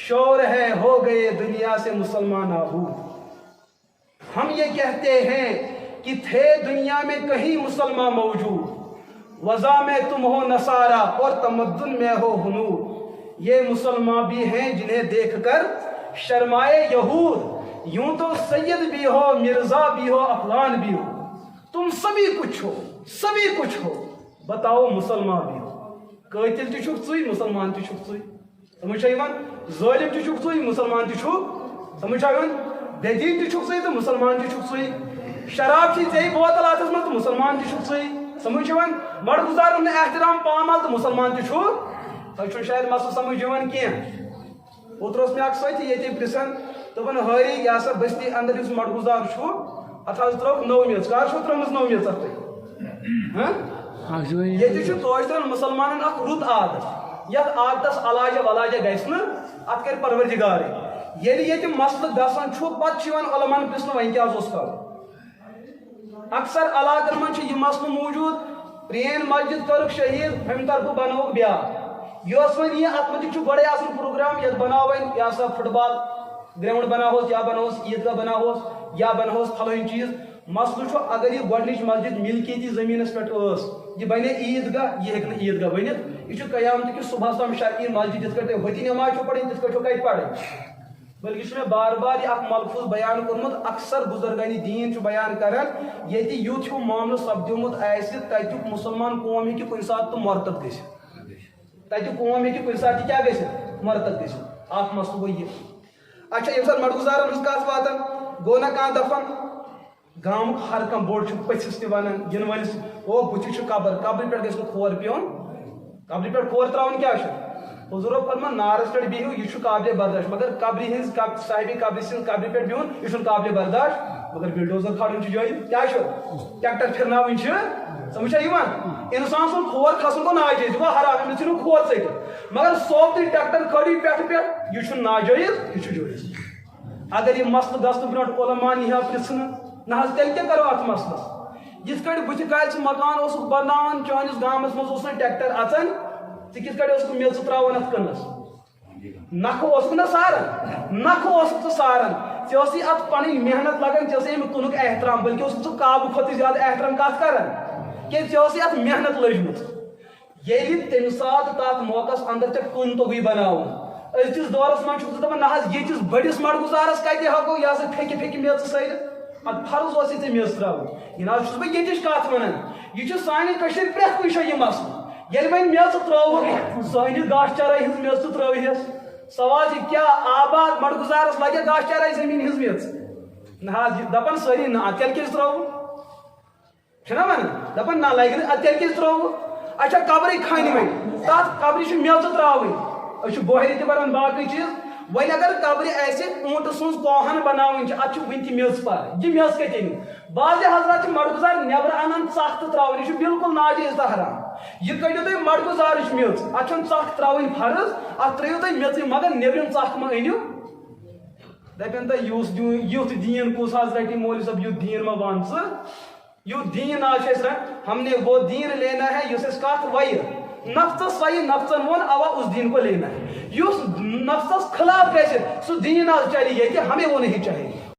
शोर है हो गए दुनिया से मुसलमान आबूद। हम ये कहते हैं कि थे दुनिया में कहीं मुसलमान मौजूद, वज़ा में तुम हो नसारा और तमद्दुन में हो हुनूर। ये मुसलमान भी हैं जिन्हें देखकर शर्माए यहूद। यूं तो सैयद भी हो, मिर्जा भी हो, अफगान भी हो, तुम सभी कुछ हो, सभी कुछ हो, बताओ मुसलमान भी हो। कातिल तु छुक चुई, मुसलमान तु छुक चुई, समझ आइवन। जालिम तु छुक चुई, मुसलमान तु छुक, समझ आइवन। बेदीन तु छुक चुई तो मुसलमान तु छुक चुई। शराब की जेई बोतल आतस में तो मुसलमान तु छुक चुई, समझ आइवन। मर्द गुजार ने एहतराम पामाल तो मुसलमान तु छुक। तो शायद मसू समझ आइवन किया। उतरोस में अक्स सच ये प्रिसन तो बन हरी या सब बस्ती अंदर इस मर्द गुजार छु अथाज त्रोक नौ मेज कार छु त्रमस नौ मेज तक हां ये छु तोजन मुसलमानन अख रुत आदत यत आदतस अलाज वलाज गैस न अत कर परवरदिगार येली ये मसल गसन छु पत छिवन उलमान प्रश्न वहीं क्या जोस कर अक्सर अलागन मन छ ये मसल मौजूद प्रेन मस्जिद कर शहीद हम तरफ बनाओ ब्या योस वन ये अत मत छु बड़े आसन प्रोग्राम यत बनावन या सब फुटबॉल ग्राउंड बना हो या बना हो ईदगाह बना हो या बना हो फलाइन चीज मसल छो अगर ये गोडनिच मस्जिद मिलकियती जमीनस पे ये बने ईदगाह ये हेक ईदगाह बनित यह कयामत कि सुबह शाम शर्ई मस्जिद जिस कटे होती नमाज पढ़ी तिस कटो कत पढ़ बल्कि मैं बार बार यह मलफूज बयान कर्मुत अक्सर बुजुर्गानी दीन बयान करान ये युथ हूँ मामल सपदमुत तुक मुसलमान कौम हे कुछ सात तो मरतब गुत कौम हे कुछ सात क्या मरतब गुत मसल गो ये अच्छा ये सर मडगुजारन हज कत वातन गो ना कह दफन गाम हर कह बोड़ पथिस वन इन वलिस ओ बुथ कबर कब्र पे गो खोर पियोन कब्र पे खोर त्रावन क्या हुजूर फरमा नारस पे बिहू यह काबिल बर्दाश्त मगर कब्र हज साहिब कब्र सिंद कब्र पे बिहन यह काबिल बर्दाश्त मगर बिल्डोजर खड़न जाय क्या ट्रैक्टर फिरनावन समझ इंसान सुन खोर खसन गो नाजायज गो हराम अमिस खोर ट मगर सोप दी ट्रैक्टर खड़ी पे यह नाजायज यह जायज अगर यह मसल गसन ब्रो उलमान यह पृन ना तेल क्या करो अत मसलस जिस कट बुथ काल मकान बनान चानिस गामस मज ट्रैक्टर अचन किस कट मेज त्रावन अत कनस नख ना सारन नख सारन चे अत पन मेहनत लगन चे कुन एहतराम बल्कि काबू खुद ज्यादा एहतराम कत कर चे अत मेहनत लजम ये तम सात तथ मौकस अंदर चे कुन तोगी बनावन अजिस दौरस मन दपान ना ये बड़िस मडगुजारस कत हको यह फेक फेक मेज सर अत फर्ज ये मेज त्रावन यह बह ये कत वन यह सान प्रेत कुछ यह मसल ये वन मेज त्रो सान गाश चराई हज मेज त्रिस सवाल क्या आबाद मडगुजारस लगे गाश चराई जमीन हज मेज ना दपान सारी ना तेल क्या त्रो वन दपान ना लगे तेल क्या त्रो अच्छा कब्र खन वन तथ कब्र मेज त्रावन बोहर तरान बाकी चीज वन अगर कब्र ऊंट सुज कोहन बनावन अत वन मेज पर यह मेज कत बाज हजरत मडगुजार नबर अनान चख तो त्रावन यह बिल्कुल नाजायज तो हराम यह कड़ो तुम मडगुजार मेज अत चख त्रावन फर्ज अत त्रो तुम मेज मगर नेबरम चख मा अनु दपन तो युथ दीन कुस रटी मोल सब युथ दीन मा वन युथ दीन आज हमने वो दीन लेना है इस कत वह नफ्स वही नफ्सन वोन अवा उस दीन को लेना है युस नफ्स खिलाफ कैसे सो दीन आज चलिए कि हमें वो नहीं चाहिए।